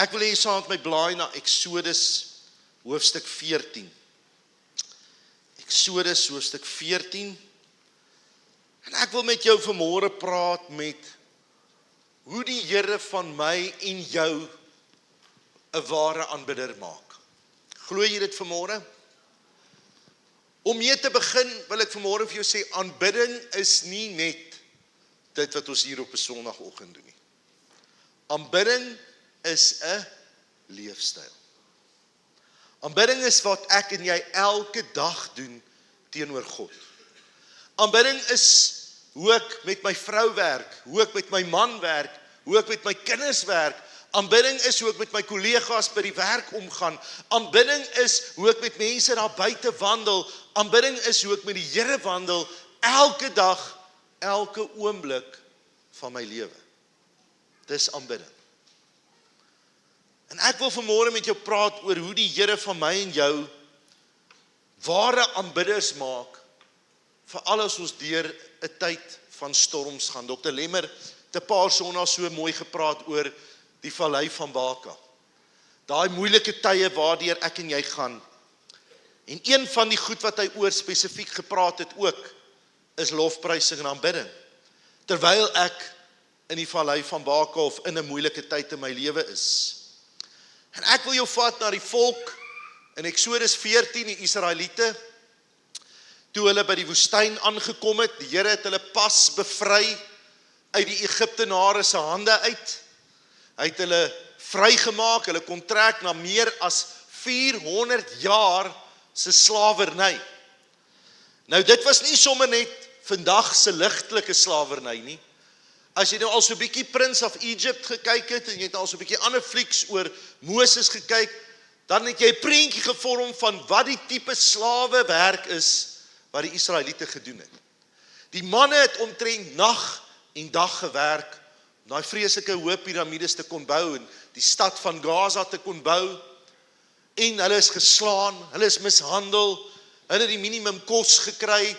Ek wil hê jy saam met my blaai na Exodus hoofstuk 14. Exodus hoofstuk 14. En ek wil met jou vanmôre praat met hoe die Here van my en jou 'n ware aanbidder maak. Glo jy dit vanmôre? Om mee te begin wil ek vanmôre vir jou sê, aanbidding is nie net dit wat ons hier op 'n Sondagoggend doen nie. Aanbidding is 'n leefstyl. Aanbidding is wat ek en jy elke dag doen teenoor God. Aanbidding is hoe ek met my vrou werk, hoe ek met my man werk, hoe ek met my kinders werk. Aanbidding is hoe ek met my kollegas by die werk omgaan. Aanbidding is hoe ek met mense daar buite wandel. Aanbidding is hoe ek met die Here wandel elke dag, elke oomblik van my lewe. Dis aanbidding. En ek wil vanmôre met jou praat oor hoe die Here van my en jou ware aanbidders maak, veral as ons deur 'n tyd van storms gaan. Dr. Lemmer het 'n paar sondae so mooi gepraat oor die vallei van Baka. Daai moeilike tye waardeur ek en jy gaan. En een van die goed wat hy oor spesifiek gepraat het ook, is lofprysing en aanbidding. Terwyl ek in die vallei van Baka of in 'n moeilike tyd in my lewe is. En ek wil jou vat na die volk in Exodus 14, die Israeliete, toe hulle by die woestyn aangekom het. Die Here het hulle pas bevry uit die Egiptenare se hande uit. Hy het hulle vrygemaak, hulle kon trek na meer as 400 jaar se slawerny. Nou dit was nie sommer net vandag se ligtelike slawerny nie. As jy nou al so 'n bietjie Prince of Egypt gekyk het en jy het al so 'n bietjie ander flieks oor Moses gekyk, dan het jy 'n prentjie gevorm van wat die tipe slawewerk is wat die Israeliete gedoen het. Die manne het omtrent nag en dag gewerk om daai vreeslike hoë piramides te kon bou en die stad van Gaza te kon bou. En hulle is geslaan, hulle is mishandel, hulle het die minimum kos gekry.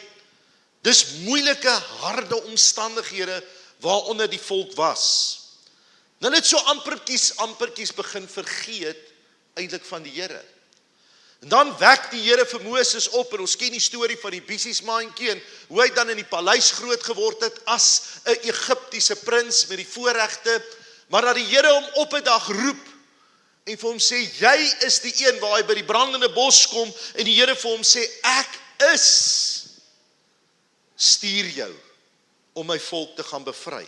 Dis moeilike, harde omstandighede waaronder die volk was. Hulle het so ampertjies begin vergeet eintlik van die Here. En dan wek die Here vir Moses op, en ons ken die storie van die biesiesmaantjie en hoe hy dan in die paleis groot geword het as 'n Egiptiese prins met die voorregte, maar dat die Here hom op 'n dag roep en vir hom sê, jy is die een waar hy by die brandende bos kom, en die Here vir hom sê, ek stuur jou om my volk te gaan bevry.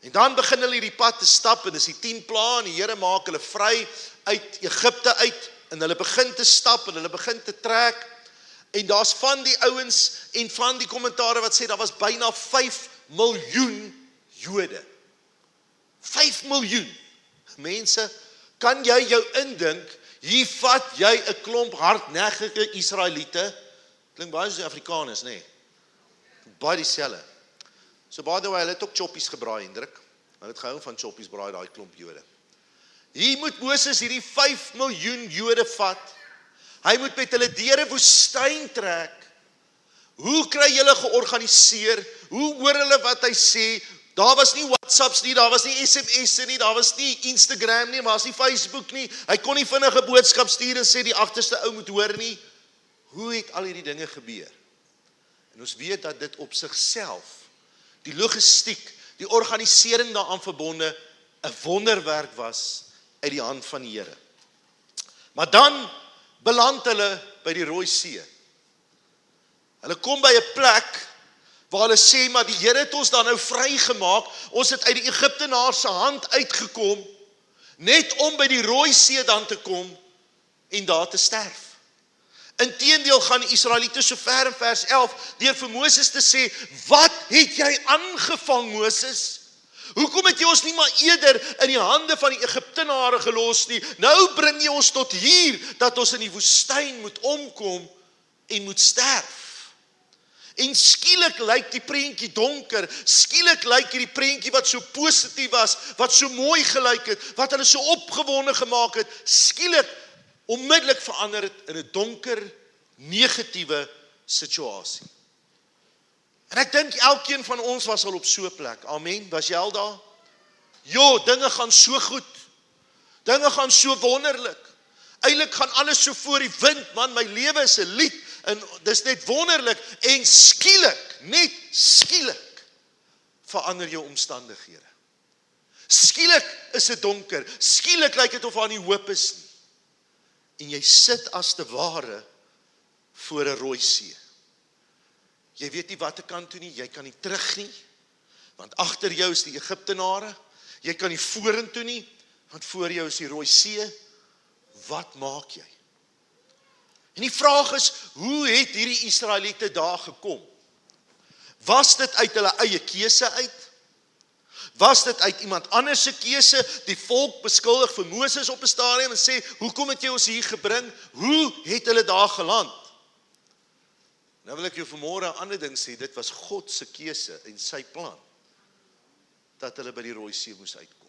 En dan begin hulle hierdie pad te stap, en dis die 10 plaae, en die Here maak hulle vry uit Egipte uit, en hulle begin te stap, en hulle begin te trek, en daar's van die ouens, en van die kommentare wat sê, daar was byna 5 miljoen Jode. 5 miljoen. Mense, kan jy jou indink, hier vat jy 'n klomp hardnekkige Israeliete, klink baie soos Afrikaners, nê? Baie dieselfde. So by the way, hulle het ook choppies gebraai, Hendrik. Hulle het gehou van choppies braai, daai klomp Jode. Hier moet Moses hierdie 5 miljoen Jode vat. Hy moet met hulle deur 'n woestyn trek. Hoe kry julle georganiseer? Hoe hoor hulle wat hy sê? Daar was nie WhatsApps nie, daar was nie SMS'e nie, daar was nie Instagram nie, maar was nie Facebook nie. Hy kon nie vinnig 'n boodskap stuur en sê die agterste ou moet hoor nie. Hoe het al hierdie dinge gebeur? En ons weet dat dit op sigself, die logistiek, die organisering daaraan verbonde, 'n wonderwerk was uit die hand van die Here. Maar dan beland hulle by die Rooi See. Hulle kom by 'n plek waar hulle sê, maar die Here het ons dan nou vrygemaak, ons het uit die Egiptenaar se hand uitgekom, net om by die Rooi See dan te kom en daar te sterf. Inteendeel gaan die Israeliete so ver in vers 11, deur vir Moses te sê, wat het jy aangevang, Moses? Hoekom het jy ons nie maar eerder in die hande van die Egiptenare gelos nie? Nou bring jy ons tot hier, dat ons in die woestyn moet omkom en moet sterf. En skielik lyk die prentjie donker, skielik lyk hierdie prentjie wat so positief was, wat so mooi gelyk het, wat hulle so opgewonde gemaak het, skielik onmiddellik verander het in 'n donker, negatiewe situasie. En ek dink elkeen van ons was al op so 'n plek. Amen. Was jy al daar? Jo, dinge gaan so goed. Dinge gaan so wonderlik. Eintlik gaan alles so voor die wind, man, my lewe is 'n lied, en dis net wonderlik, en skielik, net skielik, verander jou omstandighede. Skielik is dit donker, skielik lyk dit of daar nie hoop is nie. En jy sit as te ware voor 'n rooi see. Jy weet nie wat kant toe nie, jy kan nie terug nie, want agter jou is die Egiptenare, jy kan nie vorentoe nie, want voor jou is die Rooi See. Wat maak jy? En die vraag is, hoe het hierdie Israeliete daar gekom? Was dit uit hulle eie keuse uit? Was dit uit iemand anders se keuse? Die volk beskuldig vir Moses op 'n stadium en sê, hoekom het jy ons hier gebring? Hoe het hulle daar geland? Nou wil ek jou vanmôre 'n ander ding sê, dit was God se keuse en sy plan, dat hulle by die Rooi See moes uitkom.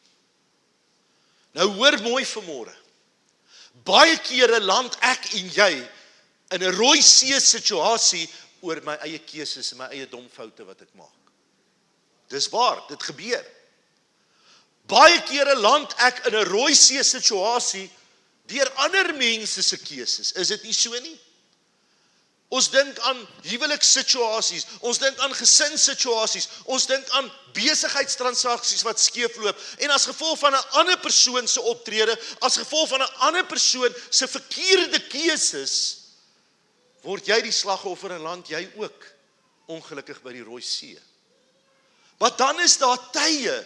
Nou hoor mooi vanmôre, baie kere land ek en jy in 'n Rooi See situasie oor my eie keuses en my eie dom foute wat ek maak. Dis waar, dit gebeur. Baie kere land ek in 'n Rooi See situasie deur ander mense se keuses. Is dit nie so nie? Ons dink aan huwelikssituasies, ons dink aan gesinssituasies, ons dink aan besigheidstransaksies wat skeefloop, en as gevolg van 'n ander persoon se optrede, as gevolg van 'n ander persoon se verkeerde keuses, word jy die slagoffer en land jy ook ongelukkig by die Rooi See. Maar dan is daar tye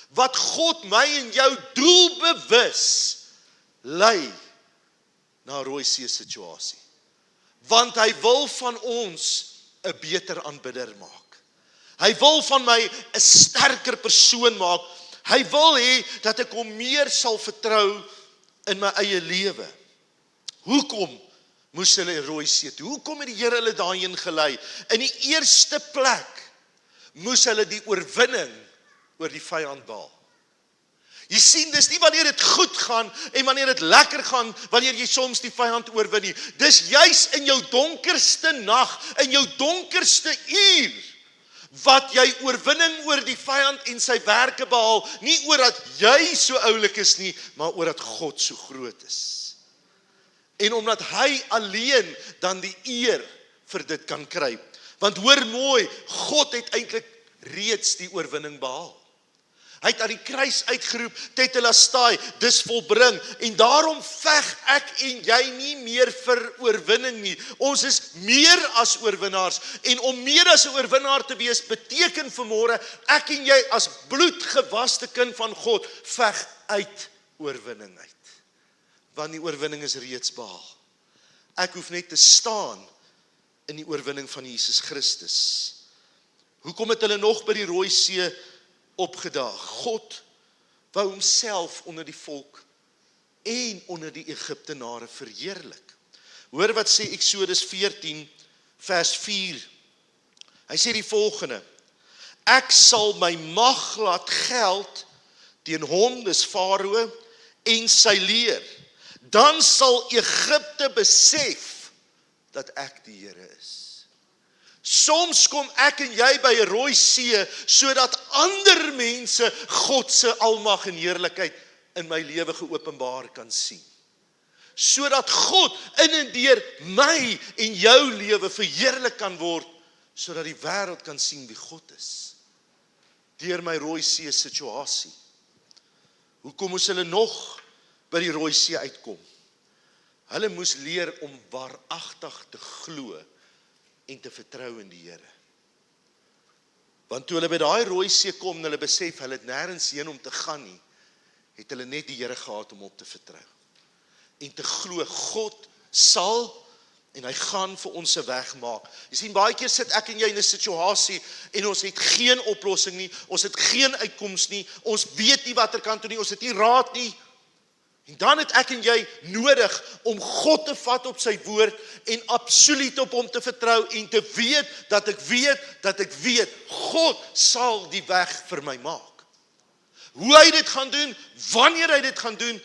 wat God my en jou doelbewus lei na 'n Rooi See situasie. Want hy wil van ons 'n beter aanbidder maak. Hy wil van my 'n sterker persoon maak. Hy wil hê dat ek hom meer sal vertrou in my eie lewe. Hoekom moes hulle Rooi See toe? Hoekom het die Here hulle daarheen gelei? In die eerste plek moes hulle die oorwinning oor die vyand behaal. Jy sien, dis nie wanneer dit goed gaan en wanneer dit lekker gaan, wanneer jy soms die vyand oorwin nie. Dis juis in jou donkerste nag, in jou donkerste uur, wat jy oorwinning oor die vyand en sy werke behaal, nie oordat jy so oulik is nie, maar oordat God so groot is. En omdat hy alleen dan die eer vir dit kan kry. Want hoor mooi, God het eintlik reeds die oorwinning behaal. Hy het aan die kruis uitgeroep, tetelestai, dis volbring, en daarom veg ek en jy nie meer vir oorwinning nie. Ons is meer as oorwinnaars, en om meer as 'n oorwinnaar te wees, beteken vanmôre, ek en jy as bloedgewaste kind van God, veg uit oorwinning uit. Want die oorwinning is reeds behaal. Ek hoef net te staan in die oorwinning van Jesus Christus. Hoekom het hulle nog by die Rooi See opgedaag? God wou homself onder die volk en onder die Egiptenare verheerlik. Hoor wat sê Eksodus 14 vers 4. Hy sê die volgende: ek sal my mag laat geld teen hom, dis Farao, en sy leer. Dan sal Egipte besef dat ek die Here is. Soms kom ek en jy by 'n Rooi See, sodat ander mense God se almag en heerlikheid in my lewe geopenbaar kan sien. Sodat God in en deur my en jou lewe verheerlik kan word, sodat die wêreld kan sien wie God is. Deur my Rooi See situasie. Hoekom moes hulle nog by die Rooi See uitkom? Hulle moes leer om waaragtig te glo en te vertrou in die Here. Want toe hulle by daai Rooi See kom en hulle besef hulle het nêrens heen om te gaan nie, het hulle net die Here gehad om op te vertrou. En te glo God sal en hy gaan vir ons 'n weg maak. Jy sien, baie keer sit ek en jy in 'n situasie en ons het geen oplossing nie, ons het geen uitkoms nie, ons weet nie watter kant toe nie, ons het nie raad nie. En dan het ek en jy nodig om God te vat op sy woord en absoluut op hom te vertrou en te weet dat ek weet, God sal die weg vir my maak. Hoe hy dit gaan doen, wanneer hy dit gaan doen,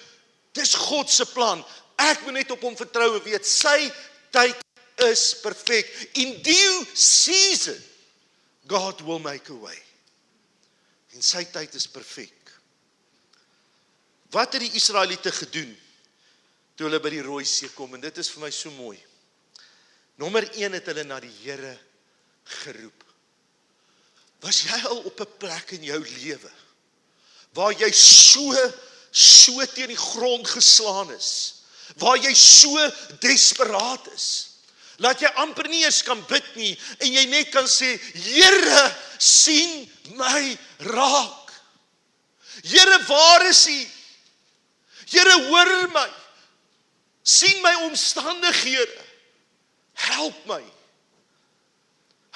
dis God se plan. Ek moet net op hom vertrou en weet, sy tyd is perfek. In due season, God will make a way. En sy tyd is perfek. Wat het die Israeliete gedoen toe hulle by die Rooi See kom? En dit is vir my so mooi. Nommer 1 het hulle na die Here geroep. Was jy al op 'n plek in jou lewe waar jy so teen die grond geslaan is, waar jy so desperaat is, laat jy amper nie eens kan bid nie, en jy net kan sê, Here, sien my raak. Here, waar is U? Here, hoor my. Sien my omstandighede. Help my.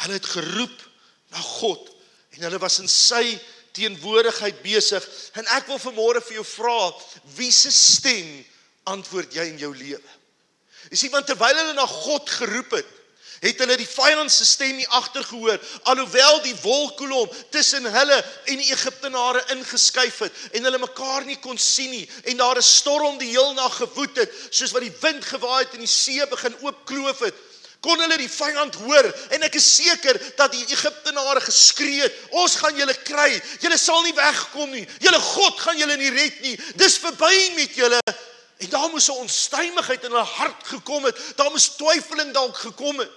Hulle het geroep na God, en hulle was in sy teenwoordigheid besig, en ek wil vanmôre vir jou vra, wie se stem antwoord jy in jou lewe? Jy sien, want terwyl hulle na God geroep het hulle die vyand se stem nie agtergehoor, alhoewel die wolkkolom tussen hulle en die Egiptenare ingeskuif het, en hulle mekaar nie kon sien nie, en daar 'n storm die heel nag gewoed het, soos wat die wind gewaai het en die see begin oopkloof het, kon hulle die vyand hoor, en ek is seker dat die Egiptenare geskree het, ons gaan julle kry, julle sal nie wegkom nie, julle God gaan julle nie red nie, dis verby met julle. En daar moes 'n onstuimigheid in hulle hart gekom het, daar moes twyfeling dalk gekom het.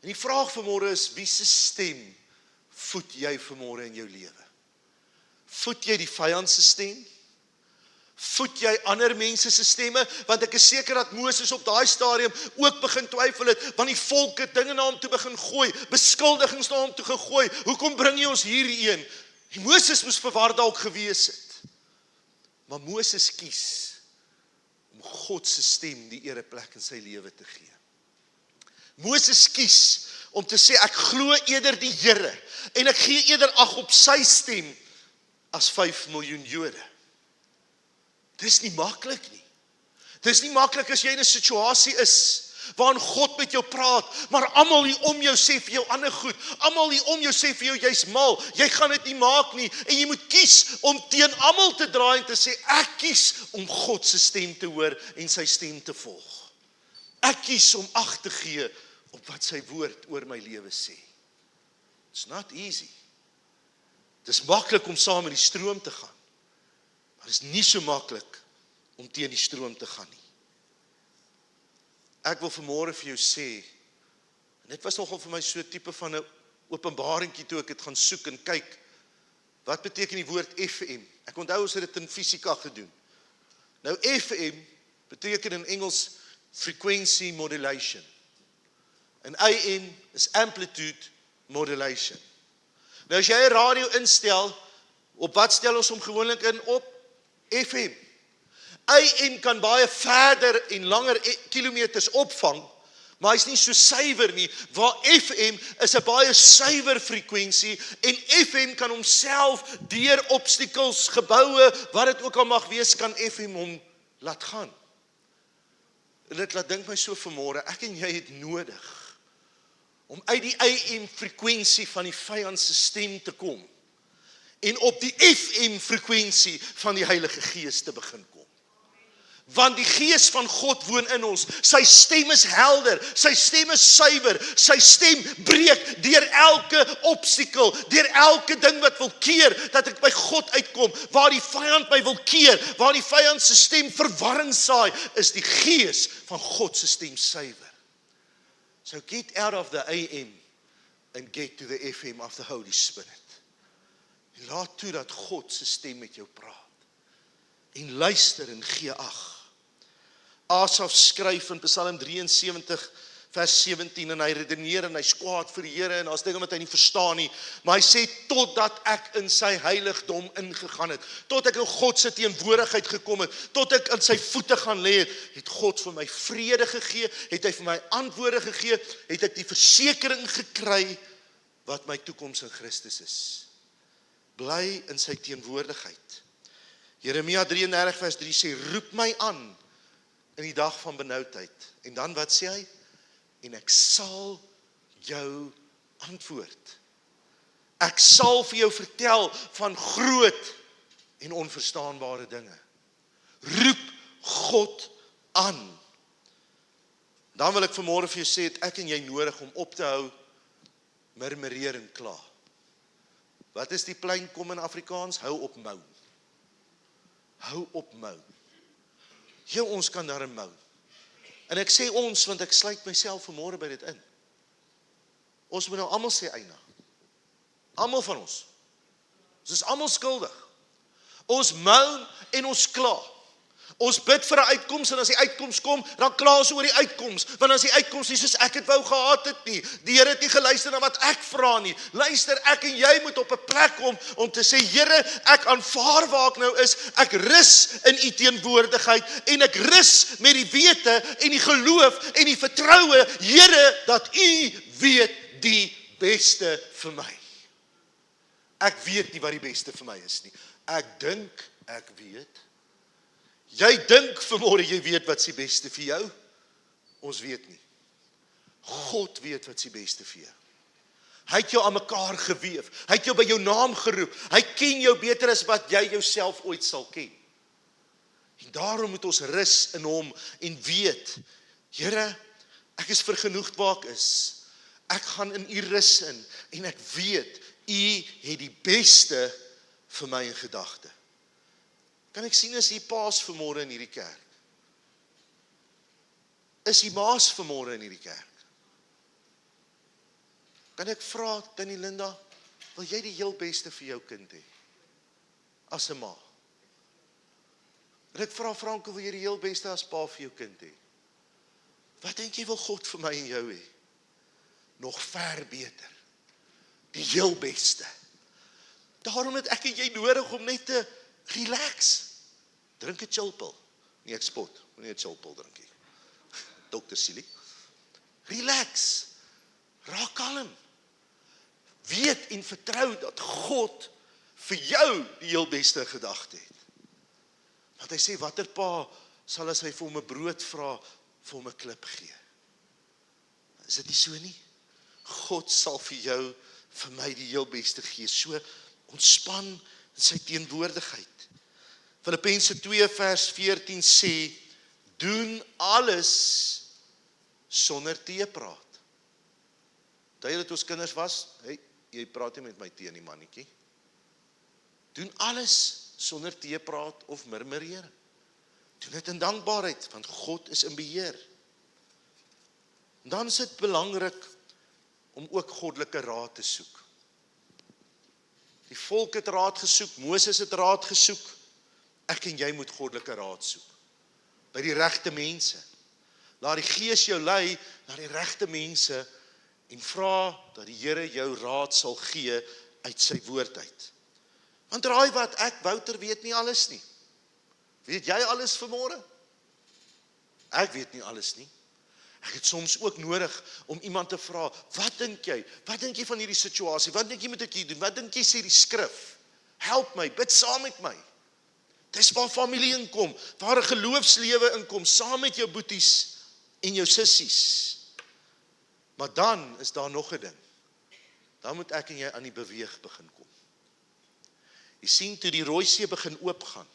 En die vraag vanmôre is, wie se stem voed jy vanmôre in jou lewe? Voed jy die vyand se stem? Voed jy ander mense se stemme? Want ek is seker dat Moses op daai stadium ook begin twyfel het, want die volk het dinge na hom toe begin gooi, beskuldigings na hom toe gegooi. Hoekom bring jy ons hierheen? En Moses moes verward dalk gewees het. Maar Moses kies om God se stem die ereplek in sy lewe te gee. Moses kies om te sê, ek glo eerder die Here, en ek gee eerder ag op sy stem as 5 miljoen Jode. Dis nie maklik nie. Dis nie maklik as jy in 'n situasie is waarin God met jou praat, maar almal hier om jou sê vir jou ander goed. Almal hier om jou sê vir jou, jy's mal, jy gaan dit nie maak nie, en jy moet kies om teen almal te draai en te sê, ek kies om God se stem te hoor en sy stem te volg. Ek kies om ag te gee op wat sy woord oor my lewe sê. It's not easy. Dis maklik om saam met die stroom te gaan, maar dit is nie so maklik om teen die stroom te gaan nie. Ek wil vanmôre vir jou sê, en dit was nogal vir my so 'n tipe van 'n openbaringkie toe ek het gaan soek en kyk, wat beteken die woord FM? Ek onthou ons het dit in fisika gedoen. Nou FM beteken in Engels frequency modulation. En AM is amplitude modulation. Nou as jy 'n radio instel, op wat stel ons hom gewoonlik in? Op FM. AM kan baie verder en langer kilometers opvang, maar hy's nie so suiwer nie, waar FM is 'n baie suiwer frekwensie, en FM kan homself deur obstacles, geboue, wat dit ook al mag wees, kan FM hom laat gaan. En dit laat dink my so vanmôre, ek en jy het nodig om uit die AM frekwensie van die vyand se stem te kom, en op die FM frekwensie van die Heilige Gees te begin kom. Want die Gees van God woon in ons, sy stem is helder, sy stem is suiwer, sy stem breek deur elke obstakel, deur elke ding wat wil keer, dat ek by God uitkom, waar die vyand my wil keer, waar die vyand se stem verwarring saai, is die Gees van God se stem suiwer. So get out of the AM and get to the FM of the Holy Spirit. En laat toe dat God se stem met jou praat. En luister en gee ag. Asaf skryf in Psalm 73 vers 17 en hy redeneer en hy skwaad vir die Here en daar's dinge wat hy nie verstaan nie, maar hy sê totdat ek in sy heiligdom ingegaan het, tot ek in God se teenwoordigheid gekom het, tot ek aan sy voete gaan lê het God vir my vrede gegee, het hy vir my antwoorde gegee, het ek die versekering gekry wat my toekoms in Christus is. Bly in sy teenwoordigheid. Jeremia 33 vers 3 sê, roep my aan in die dag van benoudheid. En dan wat sê hy? En ek sal jou antwoord. Ek sal vir jou vertel van groot en onverstaanbare dinge. Roep God aan. Dan wil ek vanmôre vir jou sê, het ek en jy nodig om op te hou murmureer en kla. Wat is die plain kom in Afrikaans? Hou op mou. hou op mou. Ons kan daarin mou. En ek sê ons, want ek sluit myself vanmôre by dit in. Ons moet nou almal sê eina. Almal van ons. Ons is almal skuldig. Ons moan en ons kla. Ons bid vir 'n uitkoms en as die uitkoms kom, dan kla ons oor die uitkoms. Want as die uitkoms nie soos ek het wou gehad het nie, die Here het nie geluister na wat ek vra nie. Luister, ek en jy moet op 'n plek kom om te sê, Here, ek aanvaar waar ek nou is. Ek rus in u teenwoordigheid en ek rus met die wete en die geloof en die vertroue, Here, dat u weet die beste vir my. Ek weet nie wat die beste vir my is nie. Ek dink ek weet. Jy dink vanmôre jy weet wat is die beste vir jou. Ons weet nie. God weet wat is die beste vir jou. Hy het jou aan mekaar geweef. Hy het jou by jou naam geroep. Hy ken jou beter as wat jy jouself ooit sal ken. En daarom moet ons rus in hom en weet, Here, ek is vergenoegd waar ek is. Ek gaan in u rus in en ek weet, u het die beste vir my in gedagte. Kan ek sien as die paas vanmôre in hierdie kerk? Is die maas vanmôre in hierdie kerk? Kan ek vra, Tannie Linda, wil jy die heel beste vir jou kind hê? As 'n ma. En ek vra Franco, wil jy die heel beste as pa vir jou kind hê? Wat dink jy wil God vir my en jou hê? Nog ver beter. Die heel beste. Daarom het ek en jy nodig om net te relax. Drink 'n chillpill. Nee, ek spot. Moenie 'n chillpill drink nie. Dr. Silly. Relax. Raak kalm. Weet en vertrou dat God vir jou die heel beste gedagte het. Want hy sê, watter pa sal as hy vir hom 'n brood vra, vir hom 'n klip gee? Is dit nie so nie? God sal vir jou, vir my die heel beste gee. So ontspan in sy teenwoordigheid. Filippense 2 vers 14 sê, doen alles sonder teepraat. Terwyl dit ons kinders was, hey, jy praat nie met my tee nie, mannetjie. Doen alles sonder teepraat of murmureer. Doen dit in dankbaarheid, want God is in beheer. En dan is dit belangrik om ook goddelike raad te soek. Die volk het raad gesoek, Moses het raad gesoek. Ek en jy moet goddelike raad soek. By die regte mense. Laat die Gees jou lei na die regte mense en vra dat die Here jou raad sal gee uit sy woord uit. Want raai wat, ek, Wouter, weet nie alles nie. Weet jy alles vanmôre? Ek weet nie alles nie. Ek het soms ook nodig om iemand te vra, wat dink jy? Wat dink jy van hierdie situasie? Wat dink jy moet ek hier doen? Wat dink jy sê die skrif? Help my, bid saam met my. Dis waar familie inkom, waar 'n geloofslewe inkom, saam met jou boeties en jou sissies. Maar dan is daar nog 'n ding. Dan moet ek en jy aan die beweeg begin kom. Jy sien toe die Rooi See begin oopgaan.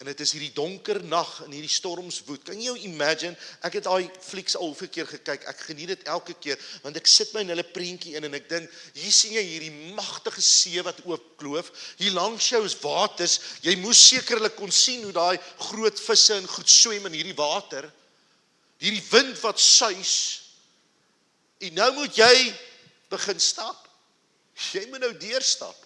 En dit is hierdie donker nag en hierdie storms woed. Kan jy jou imagine? Ek het daai flieks al hoeveel keer gekyk. Ek geniet dit elke keer want ek sit my in hulle prentjie in en ek dink, hier sien jy hierdie magtige see wat oopkloof. Hier langs jou is waters. Jy moes sekerlik kon sien hoe daai groot visse en goed swem in hierdie water. Hierdie wind wat suis. En nou moet jy begin stap. Jy moet nou deurstap.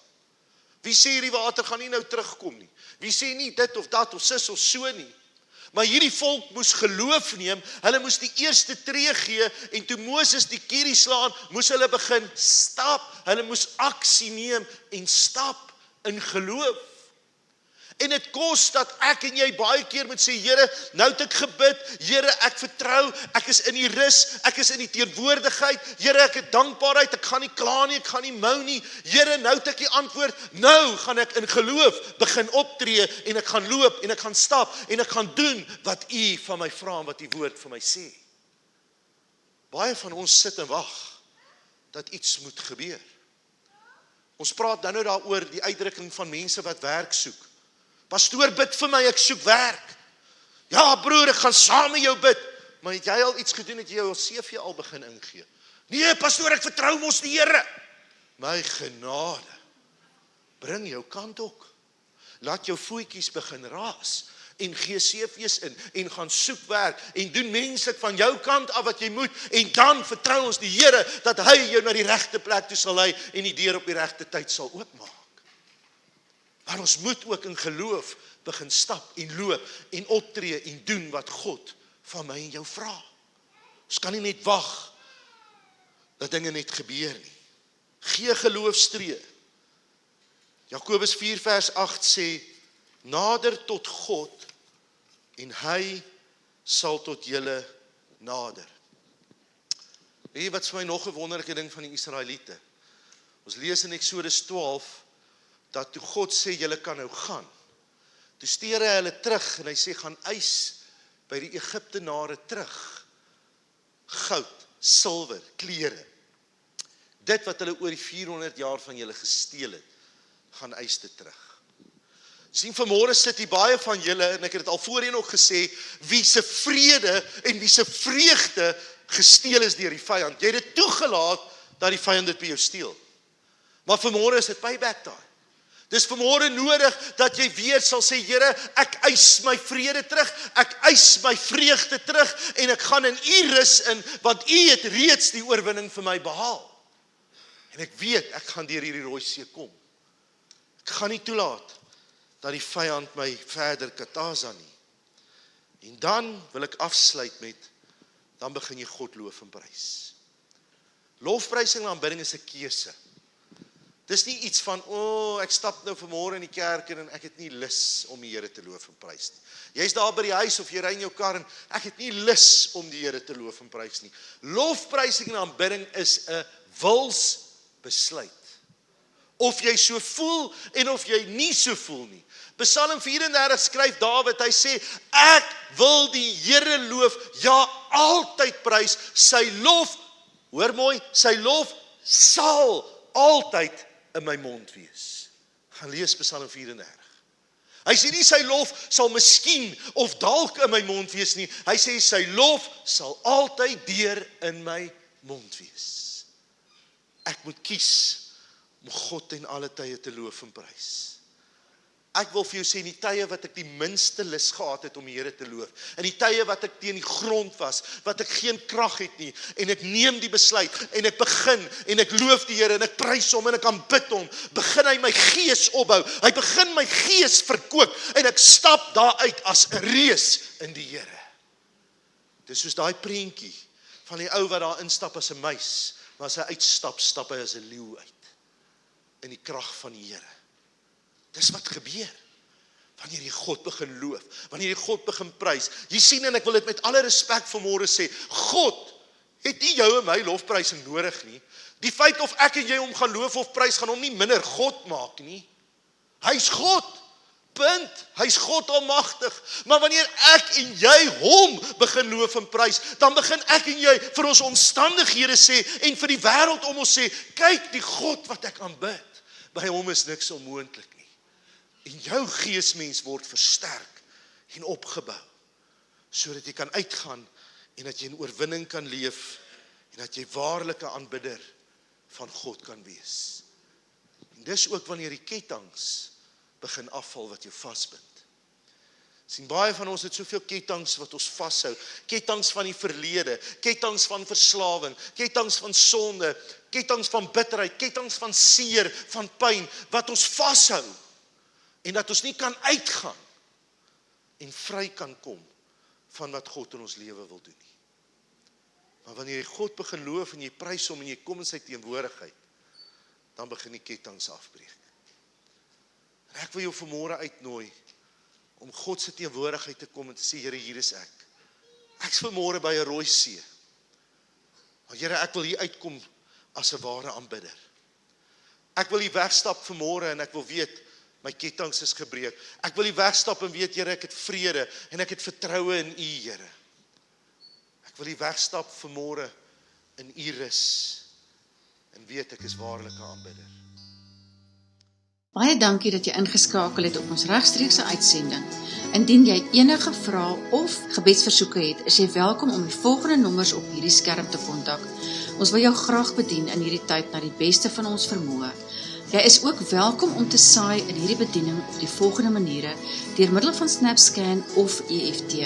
Wie sê hierdie water gaan nie nou terugkom nie? Wie sê nie dit of dat of sis of so nie? Maar hierdie volk moes geloof neem, hulle moes die eerste tree gee en toe Moses die kierie slaan, moes hulle begin stap. Hulle moes aksie neem en stap in geloof. En dit kos dat ek en jy baie keer moet sê, Here, nou het ek gebid, Here, ek vertrou, ek is in die rus, ek is in die teenwoordigheid, Here, ek het dankbaarheid, ek gaan nie kla nie, ek gaan nie mou nie, Here, nou het ek die antwoord, nou gaan ek in geloof begin optree, en ek gaan loop, en ek gaan stap, en ek gaan doen wat U van my vra, en wat die woord vir my sê. Baie van ons sit en wag, dat iets moet gebeur. Ons praat nou daaroor die uitdrukking van mense wat werk soek. Pastoor, bid vir my, ek soek werk. Ja, broer, ek gaan saam met jou bid. Maar het jy al iets gedoen, het jy jou CV al begin ingee? Nee, pastoor, ek vertrou mos die Here. My genade, bring jou kant ook. Laat jou voetjies begin raas en gee CV's in en gaan soek werk en doen menslik van jou kant af wat jy moet en dan vertrou ons die Here dat hy jou na die regte plek toe sal lei en die deur op die regte tyd sal oopmaak. Maar ons moet ook in geloof begin stap en loop en optree en doen wat God van my en jou vra. Ons kan nie net wag dat dinge net gebeur nie. Gee geloofstree. Jakobus 4 vers 8 sê, nader tot God en hy sal tot julle nader. Weet jy wat vir my nog 'n wonderlike ding van die Israeliete? Ons lees in Eksodus 12 dat toe God sê julle kan nou gaan. Toe stuur hy hulle terug en hy sê gaan eis by die Egiptenare terug. Goud, silwer, klere. Dit wat hulle oor die 400 jaar van julle gesteel het, gaan eis dit terug. Sien, vanmôre sit hier baie van julle, en ek het dit al voorheen ook gesê, wie se vrede en wie se vreugde gesteel is deur die vyand. Jy het dit toegelaat dat die vyand dit by jou steel. Maar vanmôre is dit payback time. Dis vanmôre nodig dat jy weer sal sê, Here, ek eis my vrede terug, ek eis my vreugde terug, en ek gaan in U rus in, want U het reeds die oorwinning vir my behaal. En ek weet, ek gaan deur hierdie rooi see kom. Ek gaan nie toelaat dat die vyand my verder katasa nie. En dan wil ek afsluit met, dan begin jy God loof en prys. Lofprysing en aanbidding is 'n keuse. Dis nie iets van, ek stap nou vanmôre in die kerk en ek het nie lus om die Here te loof en prys nie. Jy's daar by die huis of jy ry in jou kar en ek het nie lus om die Here te loof en prys nie. Lofprysing en aanbidding is 'n wilsbesluit. Of jy so voel en of jy nie so voel nie. Psalm 34 skryf Dawid, hy sê, ek wil die Here loof, ja, altyd prys, sy lof, hoor mooi, sy lof sal altyd in my mond wees. Gaan lees Psalm 34. Hy sê nie sy lof sal miskien of dalk in my mond wees nie, hy sê sy lof sal altyd deur in my mond wees. Ek moet kies om God in alle tye te loof en prys. Ek wil vir jou sê, in die tye wat ek die minste lus gehad het om die Here te loof, in die tye wat ek teen die grond was, wat ek geen krag het nie, en ek neem die besluit, en ek begin, en ek loof die Here, en ek prys hom, en ek aanbid hom, begin hy my gees opbou, hy begin my gees verkoop, en ek stap daaruit as 'n reus in die Here. Dis soos daai prentjie van die ou wat daar instap as 'n muis, maar as hy uitstap, stap hy as 'n leeu uit, in die krag van die Here. Dis wat gebeur, wanneer jy God begin loof, wanneer jy God begin prys. Jy sien, en ek wil dit met alle respek vanmôre sê, God het nie jou en my lofprysing nodig nie. Die feit of ek en jy hom gaan loof of prys, gaan hom nie minder God maak nie. Hy's God, punt, hy's God almagtig. Maar wanneer ek en jy hom begin loof en prys, dan begin ek en jy vir ons omstandighede sê, en vir die wêreld om ons sê, kyk die God wat ek aanbid, by hom is niks onmoontlik. En jou geesmens word versterk en opgebou, sodat jy kan uitgaan en dat jy in oorwinning kan leef en dat jy waarlike aanbidder van God kan wees. En dis ook wanneer die kettinge begin afval wat jou vasbind. Sien, baie van ons het soveel kettinge wat ons vashou, kettinge van die verlede, kettinge van verslawing, kettinge van sonde, kettinge van bitterheid, kettinge van seer, van pyn, wat ons vashou. En dat ons nie kan uitgaan en vry kan kom van wat God in ons lewe wil doen nie. Maar wanneer jy God begin loof en jy prys hom en jy kom in sy teenwoordigheid, dan begin die kettinge afbreek. En ek wil jou vanmôre uitnooi om God se teenwoordigheid te kom en te sê, Here, hier is ek. Ek's vanmôre by 'n rooi see. Maar Here, ek wil hier uitkom as 'n ware aanbidder. Ek wil hier wegstap vanmôre en ek wil weet, my kettinge is gebreek. Ek wil hier wegstap en weet, Here, ek het vrede en ek het vertroue in U, Here. Ek wil hier wegstap vanmôre in U rus en weet ek is waarlik 'n aanbidder. Baie dankie dat jy ingeskakel het op ons regstreekse uitsending. Indien jy enige vrae of gebedsversoeke het, is jy welkom om die volgende nommers op hierdie skerm te kontak. Ons wil jou graag bedien in hierdie tyd na die beste van ons vermoë. Jy is ook welkom om te saai in hierdie bediening op die volgende maniere, deur middel van SnapScan of EFT.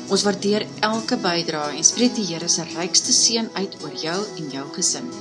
Ons waardeer elke bydrae en spreek die Here se rykste seën uit oor jou en jou gesin.